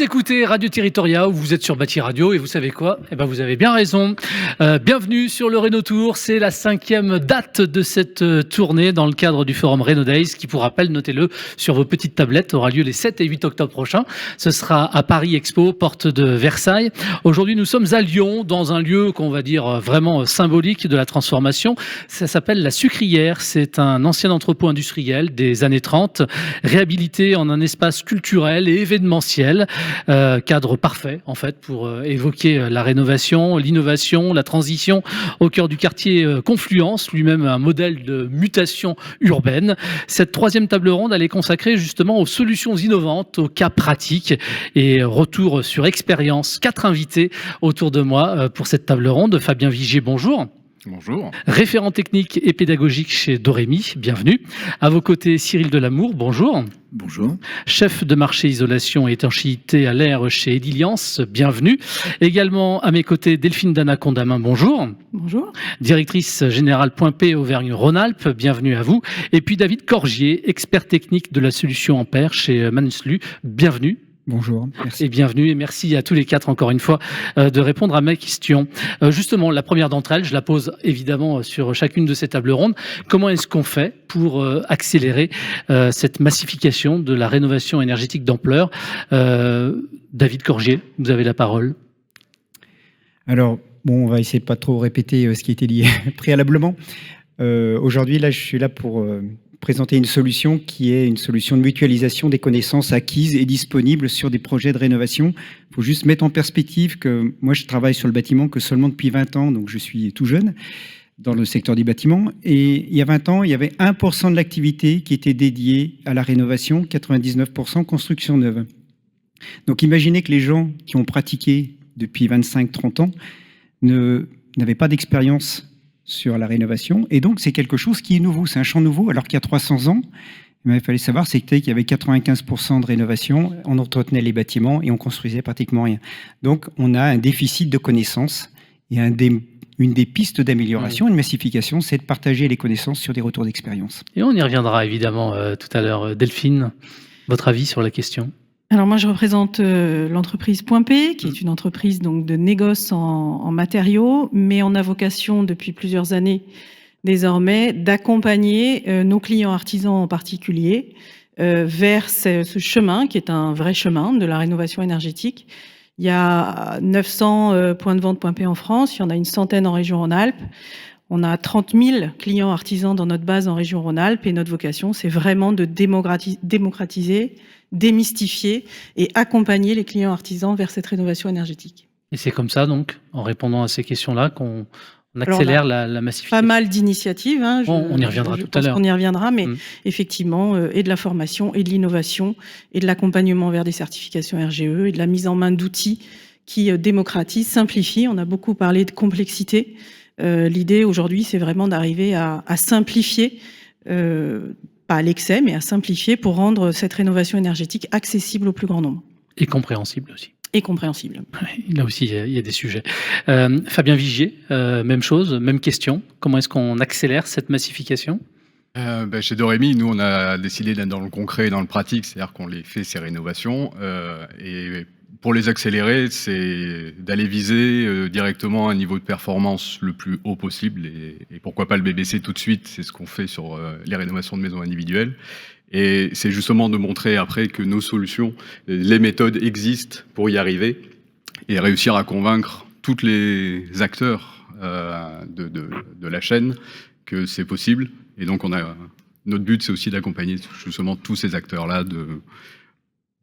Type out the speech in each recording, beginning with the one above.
écoutez Radio Territoria, ou vous êtes sur Bâti Radio, et vous savez quoi? Eh ben, vous avez bien raison. Bienvenue sur le Réno Tour. C'est la 5e date de cette tournée dans le cadre du forum Réno Days, qui, pour rappel, notez-le sur vos petites tablettes, aura lieu les 7 et 8 octobre prochains. Ce sera à Paris Expo, porte de Versailles. Aujourd'hui, nous sommes à Lyon, dans un lieu qu'on va dire vraiment symbolique de la transformation. Ça s'appelle la Sucrière. C'est un ancien entrepôt industriel des années 30, réhabilité en un espace culturel et événementiel. Cadre parfait, en fait, pour évoquer la rénovation, l'innovation, la transition au cœur du quartier Confluence, lui-même un modèle de mutation urbaine. Cette 3e table ronde, elle est consacrée justement aux solutions innovantes, aux cas pratiques et retour sur expérience. 4 invités autour de moi pour cette table ronde. Fabien Vigier, bonjour. Bonjour. Référent technique et pédagogique chez Dorémy, bienvenue. À vos côtés, Cyril Delamour, bonjour. Bonjour. Chef de marché isolation et étanchéité à l'air chez Ediliance, bienvenue. Également à mes côtés, Delphine Dana-Condamin, bonjour. Bonjour. Directrice générale Point P Auvergne-Rhône-Alpes, bienvenue à vous. Et puis David Corgier, expert technique de la solution Ampère chez Manuslu, bienvenue. Bonjour, merci. Et bienvenue et merci à tous les 4 encore une fois de répondre à mes questions. Justement, la première d'entre elles, je la pose évidemment sur chacune de ces tables rondes. Comment est-ce qu'on fait pour accélérer cette massification de la rénovation énergétique d'ampleur? David Corgier, vous avez la parole. Alors, bon, on va essayer de pas trop répéter ce qui a été dit préalablement. Aujourd'hui, là, je suis là pour présenter une solution qui est une solution de mutualisation des connaissances acquises et disponibles sur des projets de rénovation. Il faut juste mettre en perspective que moi, je travaille sur le bâtiment que seulement depuis 20 ans, donc je suis tout jeune dans le secteur des bâtiments. Et il y a 20 ans, il y avait 1% de l'activité qui était dédiée à la rénovation, 99% construction neuve. Donc imaginez que les gens qui ont pratiqué depuis 25-30 ans n'avaient pas d'expérience sur la rénovation, et donc c'est quelque chose qui est nouveau, c'est un champ nouveau, alors qu'il y a 300 ans, il fallait savoir qu'il y avait 95% de rénovation, on entretenait les bâtiments et on construisait pratiquement rien. Donc on a un déficit de connaissances, et une des pistes d'amélioration, une massification, c'est de partager les connaissances sur des retours d'expérience. Et on y reviendra évidemment tout à l'heure. Delphine, votre avis sur la question? Alors moi, je représente l'entreprise Point P, qui est une entreprise donc de négoce en matériaux, mais on a vocation depuis plusieurs années désormais d'accompagner nos clients artisans en particulier vers ce chemin qui est un vrai chemin de la rénovation énergétique. Il y a 900 points de vente Point P en France, il y en a une centaine en région Rhône-Alpes. On a 30 000 clients artisans dans notre base en région Rhône-Alpes et notre vocation, c'est vraiment de démocratiser, démystifier et accompagner les clients artisans vers cette rénovation énergétique. Et c'est comme ça, donc, en répondant à ces questions-là, qu'on accélère la massification. Pas mal d'initiatives. Hein, on y reviendra tout à l'heure. On y reviendra, mais effectivement, et de la formation, et de l'innovation, et de l'accompagnement vers des certifications RGE, et de la mise en main d'outils qui démocratisent, simplifient. On a beaucoup parlé de complexité. L'idée aujourd'hui, c'est vraiment d'arriver à simplifier, pas à l'excès, mais à simplifier pour rendre cette rénovation énergétique accessible au plus grand nombre. Et compréhensible aussi. Et compréhensible. Là aussi, il y a des sujets. Fabien Vigier, même chose, même question. Comment est-ce qu'on accélère cette massification? Chez Dorémy, nous, on a décidé d'être dans le concret et dans le pratique, c'est-à-dire qu'on les fait, ces rénovations. Et pour les accélérer, c'est d'aller viser directement un niveau de performance le plus haut possible. Et pourquoi pas le BBC tout de suite, c'est ce qu'on fait sur les rénovations de maisons individuelles. Et c'est justement de montrer après que nos solutions, les méthodes existent pour y arriver et réussir à convaincre tous les acteurs de la chaîne que c'est possible. Et donc notre but, c'est aussi d'accompagner justement tous ces acteurs-là,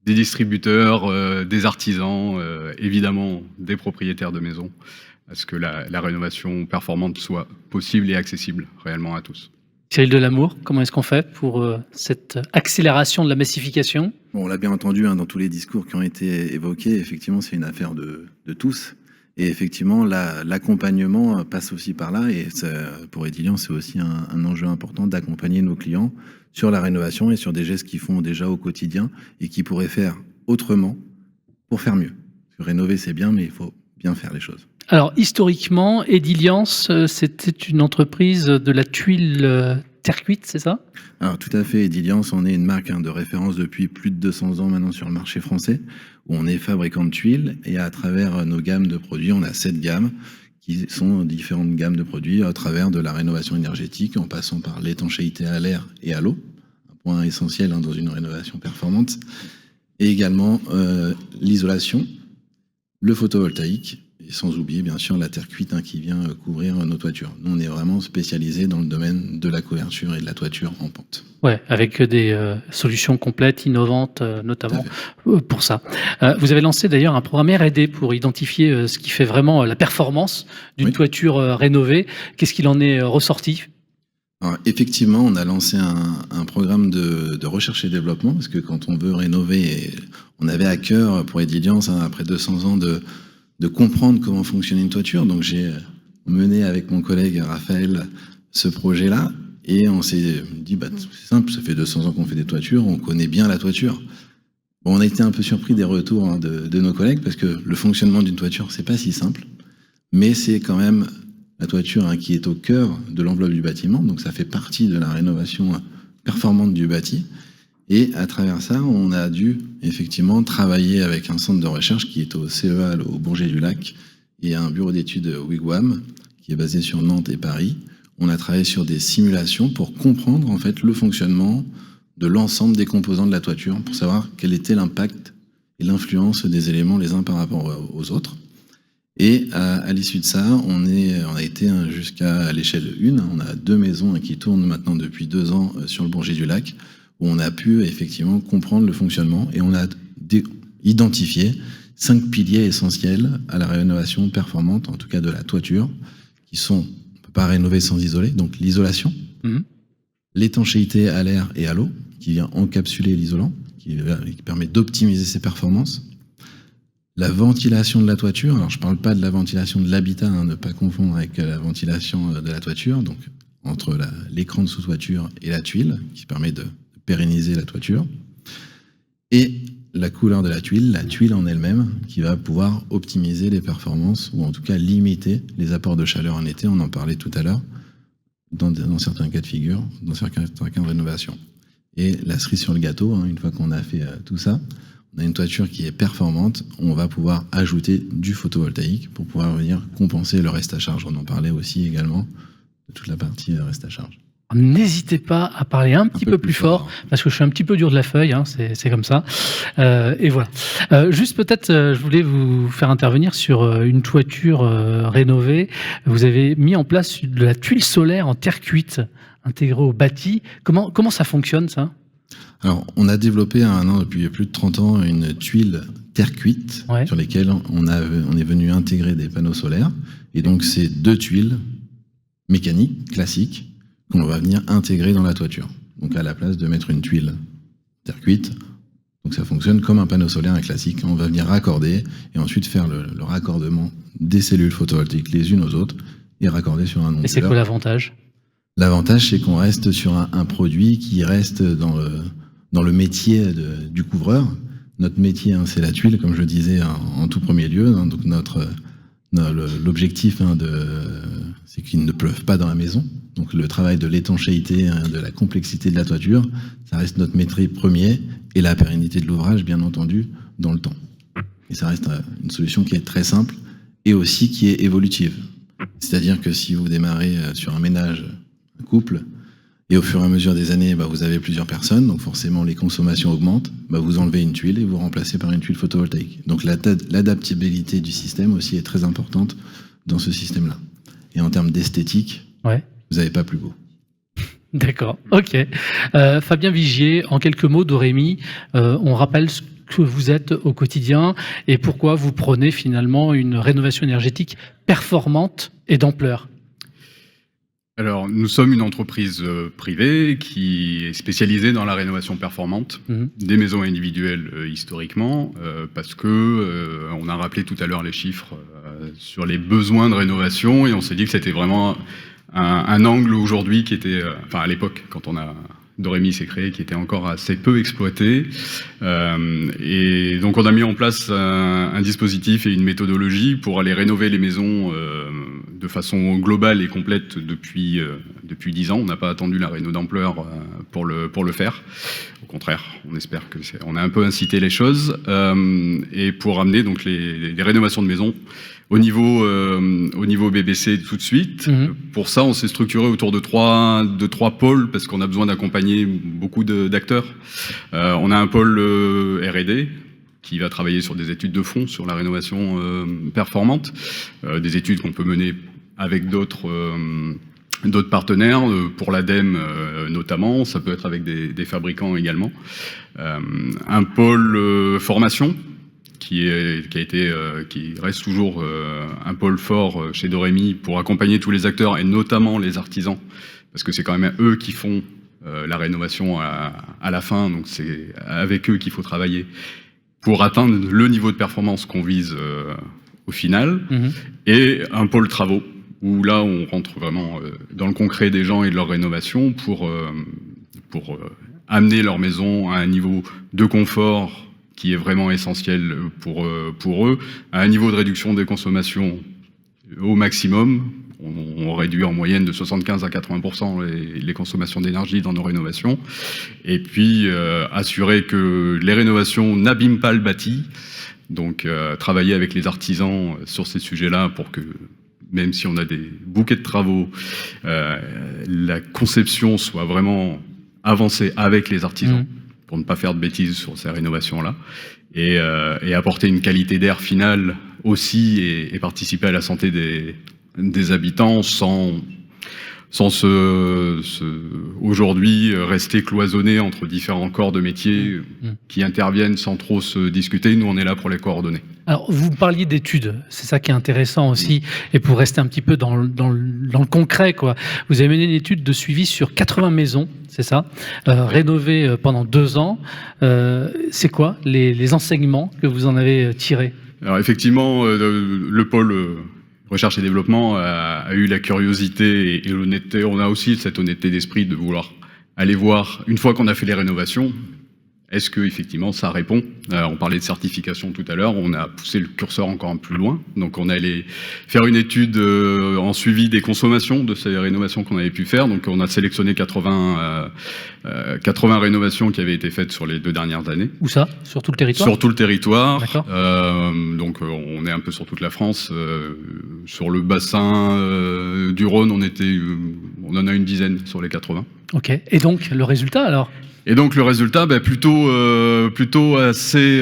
des distributeurs, des artisans, évidemment des propriétaires de maisons, à ce que la rénovation performante soit possible et accessible réellement à tous. Cyril Delamour, comment est-ce qu'on fait pour cette accélération de la massification? Bon, on l'a bien entendu dans tous les discours qui ont été évoqués, effectivement c'est une affaire de tous. Et effectivement, l'accompagnement passe aussi par là. Et pour Ediliance, c'est aussi un enjeu important d'accompagner nos clients sur la rénovation et sur des gestes qu'ils font déjà au quotidien et qui pourraient faire autrement pour faire mieux. Parce que rénover, c'est bien, mais il faut bien faire les choses. Alors, historiquement, Ediliance, c'était une entreprise de la tuile terre cuite, c'est ça? Alors tout à fait, Ediliance, on est une marque de référence depuis plus de 200 ans maintenant sur le marché français, où on est fabricant de tuiles, et à travers nos gammes de produits, on a 7 gammes, qui sont différentes gammes de produits à travers de la rénovation énergétique, en passant par l'étanchéité à l'air et à l'eau, un point essentiel dans une rénovation performante, et également l'isolation, le photovoltaïque, et sans oublier bien sûr la terre cuite qui vient couvrir nos toitures. Nous, on est vraiment spécialisé dans le domaine de la couverture et de la toiture en pente. Ouais, avec des solutions complètes, innovantes, notamment pour ça. Vous avez lancé d'ailleurs un programme R&D pour identifier ce qui fait vraiment la performance d'une toiture rénovée. Qu'est-ce qu'il en est ressorti? Alors, effectivement, on a lancé un programme de recherche et développement, parce que quand on veut rénover, on avait à cœur pour Ediliance, après 200 ans, de comprendre comment fonctionnait une toiture. Donc j'ai mené avec mon collègue Raphaël ce projet-là, et on s'est dit, c'est simple, ça fait 200 ans qu'on fait des toitures, on connaît bien la toiture. Bon, on a été un peu surpris des retours de nos collègues, parce que le fonctionnement d'une toiture, c'est pas si simple, mais c'est quand même la toiture qui est au cœur de l'enveloppe du bâtiment, donc ça fait partie de la rénovation performante du bâti. Et à travers ça, on a dû effectivement travailler avec un centre de recherche qui est au CEA, au Bourget-du-Lac, et un bureau d'études Wigwam, qui est basé sur Nantes et Paris. On a travaillé sur des simulations pour comprendre en fait le fonctionnement de l'ensemble des composants de la toiture, pour savoir quel était l'impact et l'influence des éléments les uns par rapport aux autres. Et à l'issue de ça, on a été jusqu'à l'échelle 1. On a 2 maisons qui tournent maintenant depuis 2 ans sur le Bourget-du-Lac, où on a pu effectivement comprendre le fonctionnement, et on a identifié 5 piliers essentiels à la rénovation performante, en tout cas de la toiture, qui sont, on ne peut pas rénover sans isoler, donc l'isolation, l'étanchéité à l'air et à l'eau, qui vient encapsuler l'isolant, qui permet d'optimiser ses performances, la ventilation de la toiture. Alors je ne parle pas de la ventilation de l'habitat, ne pas confondre avec la ventilation de la toiture, donc entre l'écran de sous-toiture et la tuile, qui permet de pérenniser la toiture, et la couleur de la tuile en elle-même, qui va pouvoir optimiser les performances, ou en tout cas limiter les apports de chaleur en été, on en parlait tout à l'heure, dans certains cas de figure, dans certains cas de rénovation. Et la cerise sur le gâteau, une fois qu'on a fait tout ça, on a une toiture qui est performante, on va pouvoir ajouter du photovoltaïque pour pouvoir venir compenser le reste à charge. On en parlait aussi également de toute la partie reste à charge. N'hésitez pas à parler un petit peu plus fort, parce que je suis un petit peu dur de la feuille, c'est comme ça. Et voilà. Juste peut-être, je voulais vous faire intervenir sur une toiture rénovée. Vous avez mis en place de la tuile solaire en terre cuite, intégrée au bâti. Comment ça fonctionne, ça? Alors, on a développé depuis plus de 30 ans une tuile terre cuite, sur lesquelles on est venu intégrer des panneaux solaires. Et donc, c'est 2 tuiles mécaniques, classiques, qu'on va venir intégrer dans la toiture. Donc à la place de mettre une tuile terre cuite, donc ça fonctionne comme un panneau solaire classique. On va venir raccorder et ensuite faire le raccordement des cellules photovoltaïques les unes aux autres et raccorder sur un onduleur. Et c'est quoi l'avantage? L'avantage, c'est qu'on reste sur un produit qui reste dans le métier du couvreur. Notre métier, c'est la tuile, comme je le disais en tout premier lieu. Donc l'objectif, c'est qu'il ne pleuve pas dans la maison. Donc le travail de l'étanchéité, de la complexité de la toiture, ça reste notre métier premier, et la pérennité de l'ouvrage, bien entendu, dans le temps. Et ça reste une solution qui est très simple et aussi qui est évolutive. C'est-à-dire que si vous démarrez sur un ménage, un couple, et au fur et à mesure des années, vous avez plusieurs personnes, donc forcément les consommations augmentent, vous enlevez une tuile et vous remplacez par une tuile photovoltaïque. Donc l'adaptabilité du système aussi est très importante dans ce système-là. Et en termes d'esthétique, vous n'avez pas plus beau. D'accord, ok. Fabien Vigier, en quelques mots, Dorémy, on rappelle ce que vous êtes au quotidien et pourquoi vous prenez finalement une rénovation énergétique performante et d'ampleur. Alors, nous sommes une entreprise privée qui est spécialisée dans la rénovation performante des maisons individuelles historiquement, parce que on a rappelé tout à l'heure les chiffres sur les besoins de rénovation, et on s'est dit que c'était vraiment un angle aujourd'hui qui était, à l'époque, quand Dorémy s'est créé, qui était encore assez peu exploité. Et donc on a mis en place un dispositif et une méthodologie pour aller rénover les maisons de façon globale et complète depuis depuis 10 ans. On n'a pas attendu la réno d'ampleur pour le faire. Au contraire, on espère on a un peu incité les choses et pour amener donc les rénovations de maisons au niveau BBC tout de suite. Pour ça, on s'est structuré autour de trois pôles parce qu'on a besoin d'accompagner beaucoup d'acteurs. On a un pôle R&D qui va travailler sur des études de fond sur la rénovation performante, des études qu'on peut mener avec d'autres partenaires, pour l'ADEME notamment, ça peut être avec des fabricants également. Un pôle formation qui reste toujours un pôle fort chez Doremi pour accompagner tous les acteurs et notamment les artisans, parce que c'est quand même eux qui font la rénovation à la fin, donc c'est avec eux qu'il faut travailler pour atteindre le niveau de performance qu'on vise au final. Et un pôle travaux, où là on rentre vraiment dans le concret des gens et de leur rénovation pour amener leur maison à un niveau de confort qui est vraiment essentiel pour eux, à un niveau de réduction des consommations au maximum. On réduit en moyenne de 75 à 80% les consommations d'énergie dans nos rénovations. Et puis, assurer que les rénovations n'abîment pas le bâti. Donc, travailler avec les artisans sur ces sujets-là pour que, même si on a des bouquets de travaux, la conception soit vraiment avancée avec les artisans pour ne pas faire de bêtises sur ces rénovations-là. Et apporter une qualité d'air finale aussi et participer à la santé des habitants sans aujourd'hui rester cloisonné entre différents corps de métier qui interviennent sans trop se discuter. Nous, on est là pour les coordonner. Alors, vous parliez d'études, c'est ça qui est intéressant aussi, et pour rester un petit peu dans le concret, quoi. Vous avez mené une étude de suivi sur 80 maisons, c'est ça, rénovées pendant 2 ans. C'est quoi les enseignements que vous en avez tirés? Alors effectivement, le pôle recherche et développement a eu la curiosité et l'honnêteté. On a aussi cette honnêteté d'esprit de vouloir aller voir, une fois qu'on a fait les rénovations, est-ce que effectivement ça répond? On parlait de certification tout à l'heure, on a poussé le curseur encore un peu plus loin. Donc on est allé faire une étude en suivi des consommations de ces rénovations qu'on avait pu faire. Donc on a sélectionné 80 rénovations qui avaient été faites sur les 2 dernières années. Où ça? Sur tout le territoire? Sur tout le territoire. D'accord. Donc on est un peu sur toute la France. Sur le bassin du Rhône, on en a une dizaine sur les 80. Ok. Et donc le résultat alors? Et donc le résultat, plutôt assez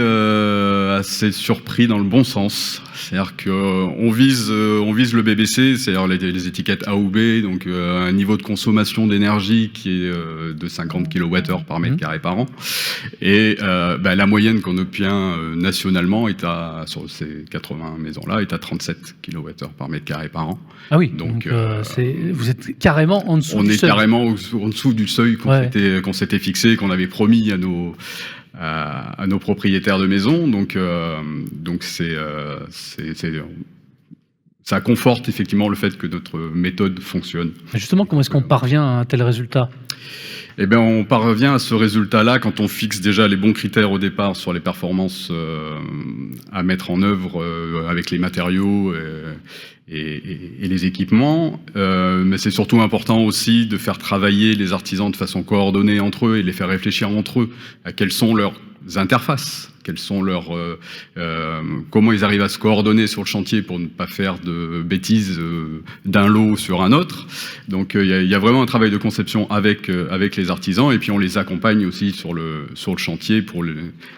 surpris dans le bon sens. C'est-à-dire qu'on vise le BBC, c'est-à-dire les étiquettes A ou B, donc un niveau de consommation d'énergie qui est de 50 kWh par mètre carré par an. Et la moyenne qu'on obtient nationalement sur ces 80 maisons-là est à 37 kWh par mètre carré par an. Ah oui, donc vous êtes carrément en dessous du seuil. On est carrément en dessous du seuil qu'on s'était fixé, qu'on avait promis à nos propriétaires de maisons. Donc ça conforte effectivement le fait que notre méthode fonctionne. Justement, comment est-ce qu'on parvient à un tel résultat? Eh bien, on parvient à ce résultat-là quand on fixe déjà les bons critères au départ sur les performances à mettre en œuvre avec les matériaux et les équipements. Mais c'est surtout important aussi de faire travailler les artisans de façon coordonnée entre eux et les faire réfléchir entre eux à quelles sont leurs interfaces, quels sont comment ils arrivent à se coordonner sur le chantier pour ne pas faire de bêtises d'un lot sur un autre. Donc il y a vraiment un travail de conception avec les artisans, et puis on les accompagne aussi sur le chantier pour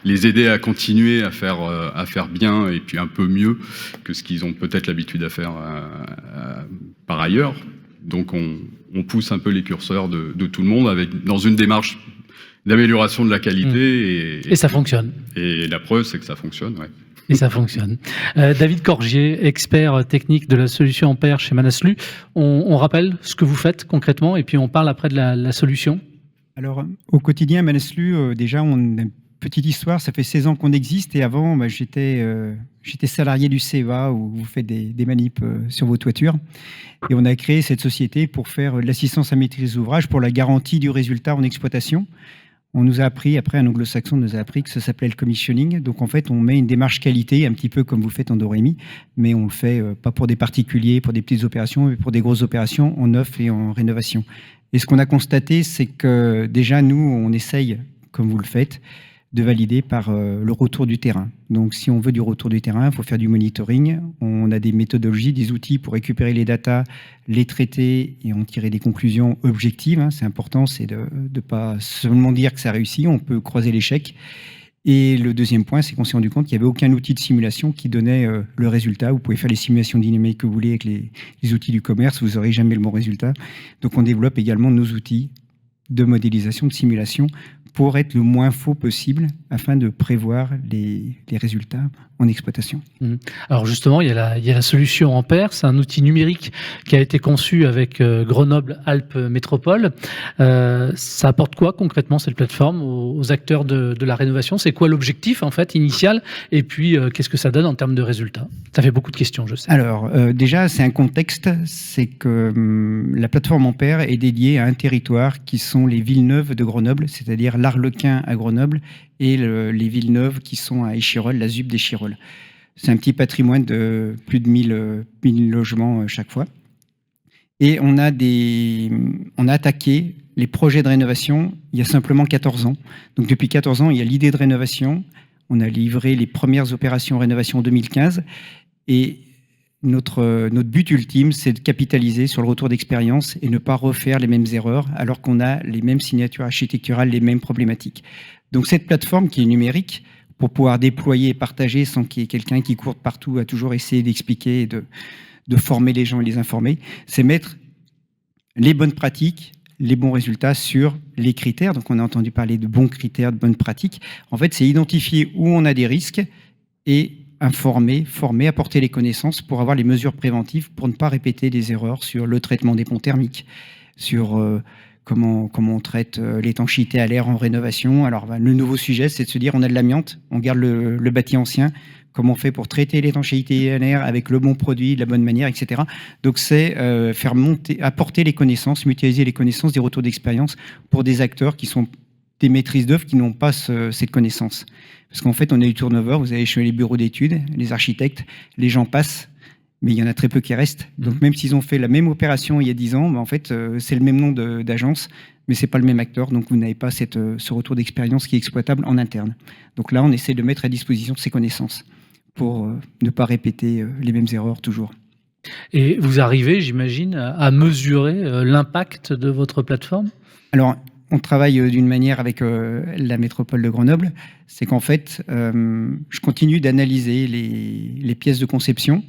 les aider à continuer à faire bien et puis un peu mieux que ce qu'ils ont peut-être l'habitude à faire par ailleurs. Donc on pousse un peu les curseurs de tout le monde dans une démarche d'amélioration de la qualité. Et ça fonctionne. Et la preuve, c'est que ça fonctionne, ouais. Et ça fonctionne. David Corgier, expert technique de la solution Ampère chez Manaslu. On rappelle ce que vous faites concrètement et puis on parle après de la solution. Alors, au quotidien, Manaslu, déjà, on a une petite histoire. Ça fait 16 ans qu'on existe et avant, j'étais salarié du CEA où vous faites des manips sur vos toitures. Et on a créé cette société pour faire de l'assistance à maîtrise d'ouvrage pour la garantie du résultat en exploitation. On nous a appris, après un anglo-saxon nous a appris que ça s'appelait le commissioning. Donc en fait, on met une démarche qualité, un petit peu comme vous faites en Doremi, mais on le fait pas pour des particuliers, pour des petites opérations, mais pour des grosses opérations en neuf et en rénovation. Et ce qu'on a constaté, c'est que déjà, nous, on essaye, comme vous le faites, de valider par le retour du terrain. Donc si on veut du retour du terrain, il faut faire du monitoring. On a des méthodologies, des outils pour récupérer les datas, les traiter et en tirer des conclusions objectives. C'est important, c'est de ne pas seulement dire que ça réussit, on peut croiser l'échec. Et le deuxième point, c'est qu'on s'est rendu compte qu'il n'y avait aucun outil de simulation qui donnait le résultat. Vous pouvez faire les simulations dynamiques que vous voulez avec les outils du commerce, vous n'aurez jamais le bon résultat. Donc on développe également nos outils de modélisation, de simulation, pour être le moins faux possible afin de prévoir les résultats en exploitation. Alors justement, il y a la solution Ampère, c'est un outil numérique qui a été conçu avec Grenoble-Alpes Métropole. Ça apporte quoi concrètement cette plateforme aux acteurs de la rénovation? C'est quoi l'objectif en fait initial? Et puis qu'est-ce que ça donne en termes de résultats? Ça fait beaucoup de questions, je sais. Alors déjà, c'est un contexte, c'est que la plateforme Ampère est dédiée à un territoire qui sont les Villeneuve de Grenoble, c'est-à-dire l'Arlequin à Grenoble et les Villeneuve qui sont à Échirolles, la ZUP d'Échirolles. C'est un petit patrimoine de plus de 1000 logements chaque fois. Et on a attaqué les projets de rénovation il y a simplement 14 ans. Donc depuis 14 ans, il y a l'idée de rénovation. On a livré les premières opérations rénovation en 2015. Et notre but ultime, c'est de capitaliser sur le retour d'expérience et ne pas refaire les mêmes erreurs alors qu'on a les mêmes signatures architecturales, les mêmes problématiques. Donc cette plateforme qui est numérique, pour pouvoir déployer et partager sans qu'il y ait quelqu'un qui court partout à toujours essayer d'expliquer et de former les gens et les informer, c'est mettre les bonnes pratiques, les bons résultats sur les critères. Donc on a entendu parler de bons critères, de bonnes pratiques. En fait, c'est identifier où on a des risques et informer, former, apporter les connaissances pour avoir les mesures préventives pour ne pas répéter des erreurs sur le traitement des ponts thermiques, sur comment on traite l'étanchéité à l'air en rénovation. Alors le nouveau sujet, c'est de se dire on a de l'amiante, on garde le bâti ancien, comment on fait pour traiter l'étanchéité à l'air avec le bon produit, de la bonne manière, etc. Donc c'est faire monter, apporter les connaissances, mutualiser les connaissances, des retours d'expérience pour des acteurs qui sont des maîtrises d'œuvre qui n'ont pas cette connaissance. Parce qu'en fait, on a eu turnover, vous avez chez les bureaux d'études, les architectes, les gens passent, mais il y en a très peu qui restent. Donc même s'ils ont fait la même opération il y a 10 ans, en fait, c'est le même nom d'agence, mais c'est pas le même acteur, donc vous n'avez pas ce retour d'expérience qui est exploitable en interne. Donc là, on essaie de mettre à disposition ces connaissances pour ne pas répéter les mêmes erreurs toujours. Et vous arrivez, j'imagine, à mesurer l'impact de votre plateforme? Alors, on travaille d'une manière avec la métropole de Grenoble, c'est qu'en fait, je continue d'analyser les pièces de conception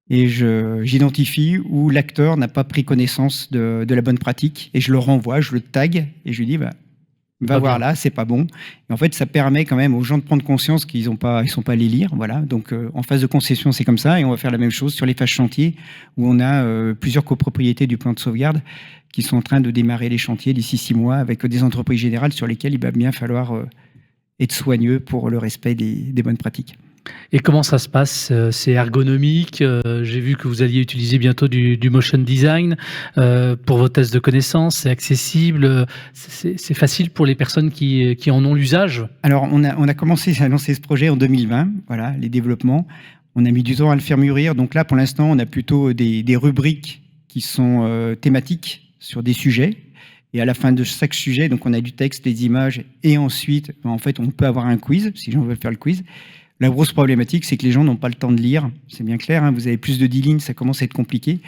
et j'identifie où l'acteur n'a pas pris connaissance de la bonne pratique et je le renvoie, je le tag et je lui dis va voir là, c'est pas bon. Et en fait, ça permet quand même aux gens de prendre conscience qu'ils sont pas allés lire. Voilà. Donc, en phase de conception, c'est comme ça. Et on va faire la même chose sur les phases chantiers où on a plusieurs copropriétés du plan de sauvegarde qui sont en train de démarrer les chantiers d'ici 6 mois avec des entreprises générales sur lesquelles il va bien falloir être soigneux pour le respect des bonnes pratiques. Et comment ça se passe? C'est ergonomique? J'ai vu que vous alliez utiliser bientôt du motion design pour vos tests de connaissances. C'est accessible? C'est facile pour les personnes qui en ont l'usage? Alors, on a commencé à lancer ce projet en 2020. Voilà, les développements. On a mis du temps à le faire mûrir. Donc là, pour l'instant, on a plutôt des rubriques qui sont thématiques sur des sujets. Et à la fin de chaque sujet, donc on a du texte, des images, et ensuite, en fait, on peut avoir un quiz, si les gens veulent faire le quiz. La grosse problématique, c'est que les gens n'ont pas le temps de lire. C'est bien clair, hein, vous avez plus de 10 lignes, ça commence à être compliqué.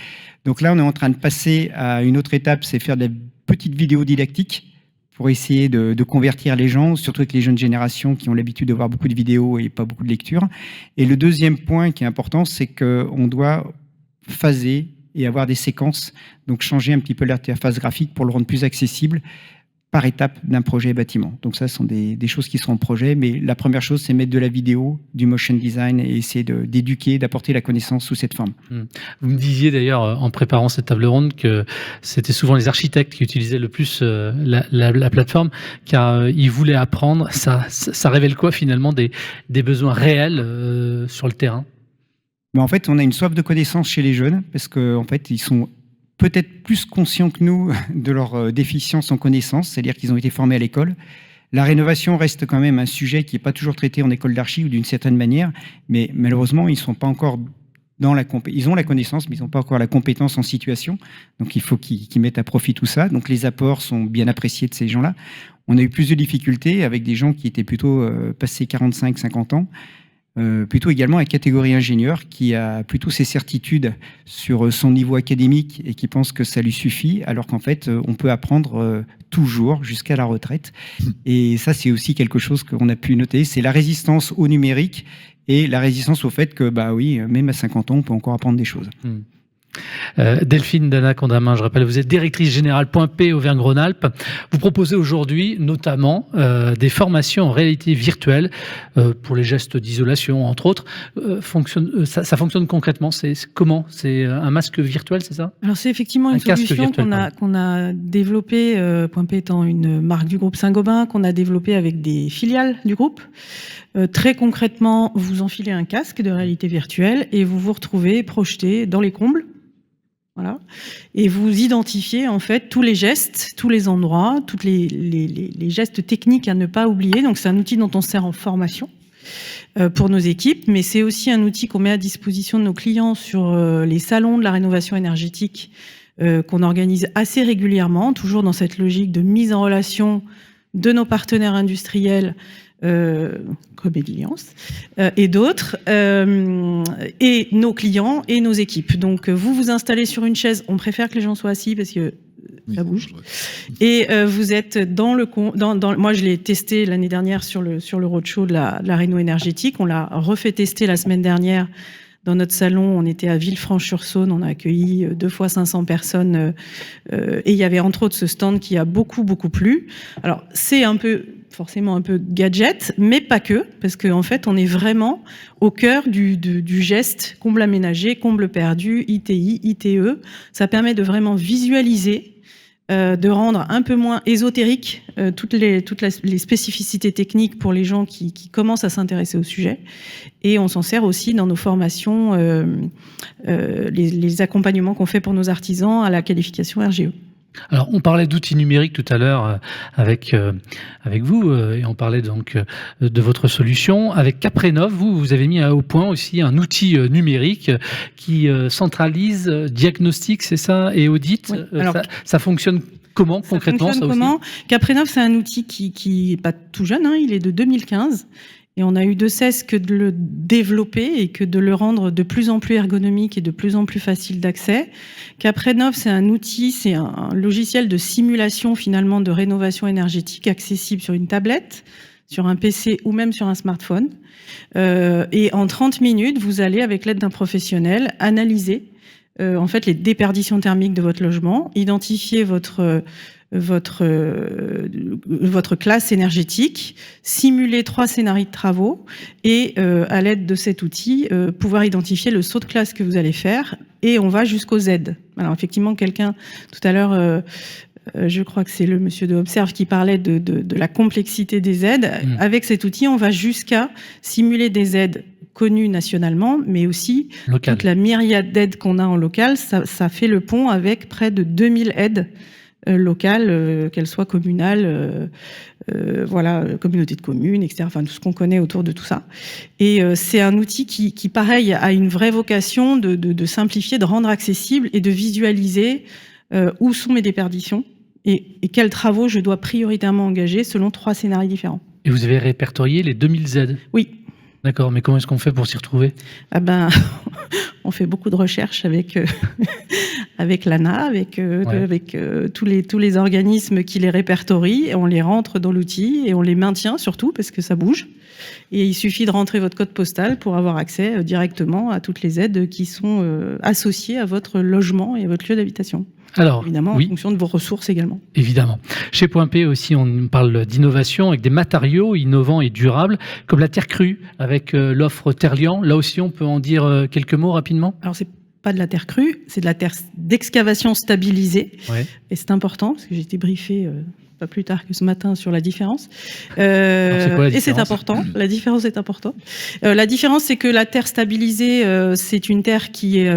Donc là, on est en train de passer à une autre étape, c'est faire des petites vidéos didactiques pour essayer de convertir les gens, surtout avec les jeunes générations qui ont l'habitude de voir beaucoup de vidéos et pas beaucoup de lectures. Et le deuxième point qui est important, c'est qu'on doit phaser et avoir des séquences, donc changer un petit peu l'interface graphique pour le rendre plus accessible par étape d'un projet bâtiment. Donc ça, ce sont des choses qui sont en projet, mais la première chose, c'est mettre de la vidéo, du motion design et essayer d'éduquer, d'apporter la connaissance sous cette forme. Vous me disiez d'ailleurs, en préparant cette table ronde, que c'était souvent les architectes qui utilisaient le plus la plateforme, car ils voulaient apprendre. Ça révèle quoi finalement des besoins réels sur le terrain? Mais en fait, on a une soif de connaissance chez les jeunes, parce qu'en fait, ils sont peut-être plus conscients que nous de leur déficience en connaissances, c'est-à-dire qu'ils ont été formés à l'école. La rénovation reste quand même un sujet qui n'est pas toujours traité en école d'archi ou d'une certaine manière, mais malheureusement, ils ne sont pas encore ils ont la connaissance, mais ils n'ont pas encore la compétence en situation. Donc, il faut qu'ils mettent à profit tout ça. Donc, les apports sont bien appréciés de ces gens-là. On a eu plus de difficultés avec des gens qui étaient plutôt passés 45-50 ans. Plutôt également la catégorie ingénieur qui a plutôt ses certitudes sur son niveau académique et qui pense que ça lui suffit, alors qu'en fait, on peut apprendre toujours jusqu'à la retraite. Et ça, c'est aussi quelque chose qu'on a pu noter. C'est la résistance au numérique et la résistance au fait que, bah oui, même à 50 ans, on peut encore apprendre des choses. Delphine Dana Condamin, je rappelle, vous êtes directrice générale Point P Auvergne-Rhône-Alpes. Vous proposez aujourd'hui notamment des formations en réalité virtuelle pour les gestes d'isolation, entre autres. Ça fonctionne concrètement, c'est comment? C'est un masque virtuel, c'est ça? Alors c'est effectivement une solution qu'on a développée, Point P étant une marque du groupe Saint-Gobain, qu'on a développée avec des filiales du groupe. Très concrètement, vous enfilez un casque de réalité virtuelle et vous vous retrouvez projeté dans les combles. Voilà. Et vous identifiez en fait tous les gestes, tous les endroits, tous les gestes techniques à ne pas oublier. Donc c'est un outil dont on sert en formation pour nos équipes, mais c'est aussi un outil qu'on met à disposition de nos clients sur les salons de la rénovation énergétique qu'on organise assez régulièrement, toujours dans cette logique de mise en relation de nos partenaires industriels comme Ediliance, et d'autres, et nos clients et nos équipes. Donc, vous vous installez sur une chaise, on préfère que les gens soient assis parce que ça bouge. Et vous êtes dans le... moi, je l'ai testé l'année dernière sur le roadshow de la réno énergétique. On l'a refait tester la semaine dernière dans notre salon. On était à Villefranche-sur-Saône. On a accueilli 2 fois 500 personnes. Et il y avait entre autres ce stand qui a beaucoup plu. Alors, c'est forcément un peu gadget, mais pas que, parce qu'en fait, on est vraiment au cœur du geste comble aménagé, comble perdu, ITI, ITE. Ça permet de vraiment visualiser, de rendre un peu moins ésotérique toutes les spécificités techniques pour les gens qui commencent à s'intéresser au sujet. Et on s'en sert aussi dans nos formations, les accompagnements qu'on fait pour nos artisans à la qualification RGE. Alors, on parlait d'outils numériques tout à l'heure avec vous, et on parlait donc de votre solution. Avec Caprénov, vous avez mis au point aussi un outil numérique qui centralise diagnostic, c'est ça, et audit. Oui. Alors, ça fonctionne comment concrètement ça aussi ? Caprénov, c'est un outil qui n'est pas tout jeune, hein, il est de 2015. Et on a eu de cesse que de le développer et que de le rendre de plus en plus ergonomique et de plus en plus facile d'accès. Caprénov, c'est un outil, c'est un logiciel de simulation finalement de rénovation énergétique accessible sur une tablette, sur un PC ou même sur un smartphone. Et en 30 minutes, vous allez, avec l'aide d'un professionnel, analyser en fait les déperditions thermiques de votre logement, identifier votre classe énergétique, simuler 3 scénarios de travaux et à l'aide de cet outil, pouvoir identifier le saut de classe que vous allez faire et on va jusqu'aux aides. Alors effectivement, quelqu'un tout à l'heure, je crois que c'est le monsieur de Observe qui parlait de la complexité des aides. Avec cet outil, on va jusqu'à simuler des aides connues nationalement, mais aussi local. Toute la myriade d'aides qu'on a en local, ça fait le pont avec près de 2000 aides locales, qu'elles soient communales, voilà, communauté de communes, etc. Enfin, tout ce qu'on connaît autour de tout ça. Et c'est un outil qui, pareil, a une vraie vocation de simplifier, de rendre accessible et de visualiser où sont mes déperditions et quels travaux je dois prioritairement engager selon 3 scénarios différents. Et vous avez répertorié les 2000 aides ? Oui. D'accord, mais comment est-ce qu'on fait pour s'y retrouver ? Ah ben, on fait beaucoup de recherches avec l'ANA, avec tous les organismes qui les répertorient, et on les rentre dans l'outil et on les maintient surtout parce que ça bouge. Et il suffit de rentrer votre code postal pour avoir accès directement à toutes les aides qui sont associées à votre logement et à votre lieu d'habitation. Alors, évidemment, oui. En fonction de vos ressources également. Évidemment. Chez Point P aussi, on parle d'innovation avec des matériaux innovants et durables, comme la terre crue, avec l'offre Terlian. Là aussi, on peut en dire quelques mots rapidement ? Alors, c'est pas de la terre crue, c'est de la terre d'excavation stabilisée. Ouais. Et c'est important, parce que j'ai été briefée pas plus tard que ce matin sur la différence. c'est quoi la Et c'est différence ? important, la différence est importante. La différence, c'est que la terre stabilisée, c'est une terre qui est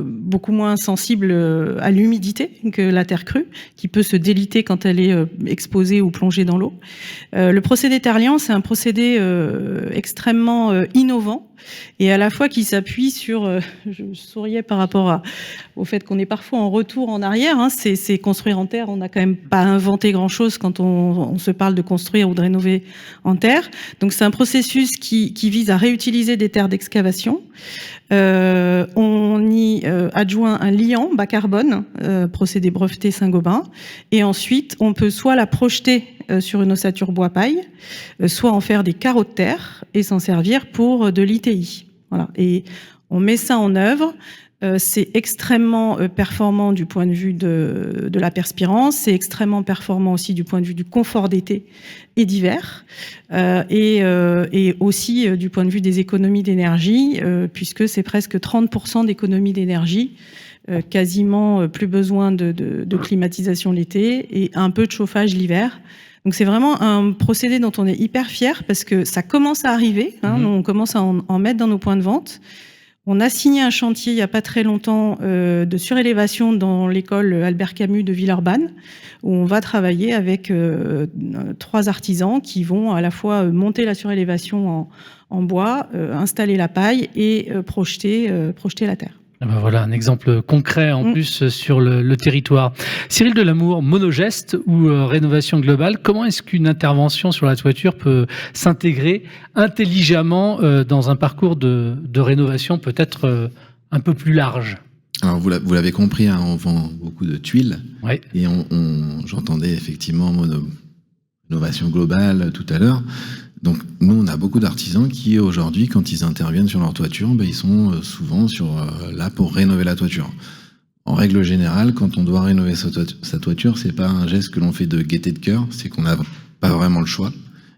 beaucoup moins sensible à l'humidité que la terre crue, qui peut se déliter quand elle est exposée ou plongée dans l'eau. Le procédé Terlian, c'est un procédé extrêmement innovant, et à la fois qui s'appuie sur, je souriais par rapport au fait qu'on est parfois en retour en arrière, hein, c'est construire en terre, on n'a quand même pas inventé grand-chose quand on se parle de construire ou de rénover en terre. Donc c'est un processus qui vise à réutiliser des terres d'excavation. On y adjoint un liant bas carbone, procédé breveté Saint-Gobain, et ensuite on peut soit la projeter sur une ossature bois-paille, soit en faire des carreaux de terre et s'en servir pour de l'ITI. Voilà. Et on met ça en œuvre. C'est extrêmement performant du point de vue de la perspirance, c'est extrêmement performant aussi du point de vue du confort d'été et d'hiver, et aussi du point de vue des économies d'énergie, puisque c'est presque 30% d'économies d'énergie, quasiment plus besoin de climatisation l'été et un peu de chauffage l'hiver. Donc c'est vraiment un procédé dont on est hyper fier parce que ça commence à arriver, hein, on commence à en mettre dans nos points de vente. On a signé un chantier il n'y a pas très longtemps de surélévation dans l'école Albert Camus de Villeurbanne, où on va travailler avec 3 artisans qui vont à la fois monter la surélévation en bois, installer la paille et projeter la terre. Ben voilà, un exemple concret en plus sur le territoire. Cyril Delamour, monogeste ou rénovation globale, comment est-ce qu'une intervention sur la toiture peut s'intégrer intelligemment dans un parcours de rénovation peut-être un peu plus large ? Alors vous l'avez compris, hein, on vend beaucoup de tuiles, Ouais. et j'entendais effectivement rénovation globale tout à l'heure. Donc nous, on a beaucoup d'artisans qui aujourd'hui, quand ils interviennent sur leur toiture, ils sont souvent là pour rénover la toiture. En règle générale, quand on doit rénover sa toiture, c'est pas un geste que l'on fait de gaieté de cœur, c'est qu'on n'a pas vraiment le choix.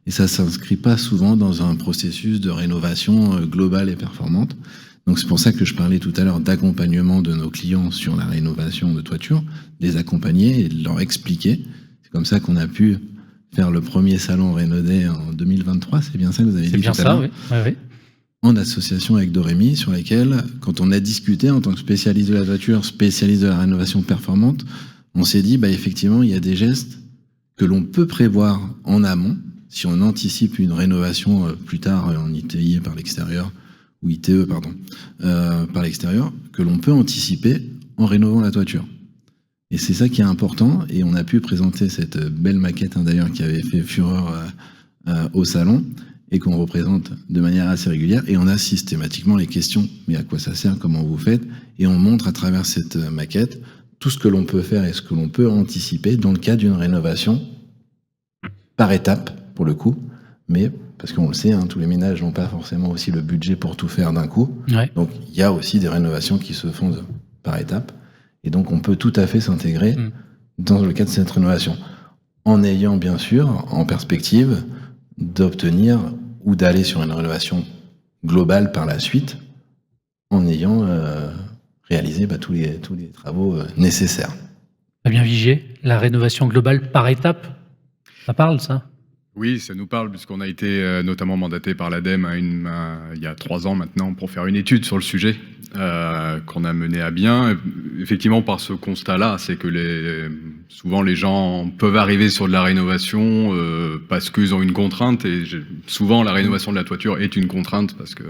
Et ça s'inscrit pas souvent dans un processus de rénovation globale et performante. Donc c'est pour ça que je parlais tout à l'heure d'accompagnement de nos clients sur la rénovation de toiture, les accompagner et leur expliquer. C'est comme ça qu'on a pu faire le premier salon Rénoday en 2023, c'est bien ça que vous avez dit tout à l'heure ? Oui. Ouais, oui. En association avec Dorémy, sur lesquels, quand on a discuté en tant que spécialiste de la toiture, spécialiste de la rénovation performante, on s'est dit, effectivement, il y a des gestes que l'on peut prévoir en amont, si on anticipe une rénovation plus tard en ITI par l'extérieur, ou ITE, pardon, par l'extérieur, que l'on peut anticiper en rénovant la toiture. Et c'est ça qui est important, et on a pu présenter cette belle maquette, d'ailleurs, qui avait fait fureur au salon, et qu'on représente de manière assez régulière, et on a systématiquement les questions, mais à quoi ça sert, comment vous faites, et on montre à travers cette maquette tout ce que l'on peut faire et ce que l'on peut anticiper dans le cas d'une rénovation, par étape, pour le coup, mais parce qu'on le sait, tous les ménages n'ont pas forcément aussi le budget pour tout faire d'un coup, Ouais. donc il y a aussi des rénovations qui se font par étapes, et donc on peut tout à fait s'intégrer dans le cadre de cette rénovation, en ayant bien sûr en perspective d'obtenir ou d'aller sur une rénovation globale par la suite, en ayant réalisé tous les travaux nécessaires. Fabien Vigier, la rénovation globale par étapes, ça parle ça ? Oui, ça nous parle puisqu'on a été notamment mandaté par l'ADEME il y a 3 ans maintenant pour faire une étude sur le sujet qu'on a mené à bien. Effectivement, par ce constat-là, c'est que souvent les gens peuvent arriver sur de la rénovation parce qu'ils ont une contrainte, et souvent la rénovation de la toiture est une contrainte parce que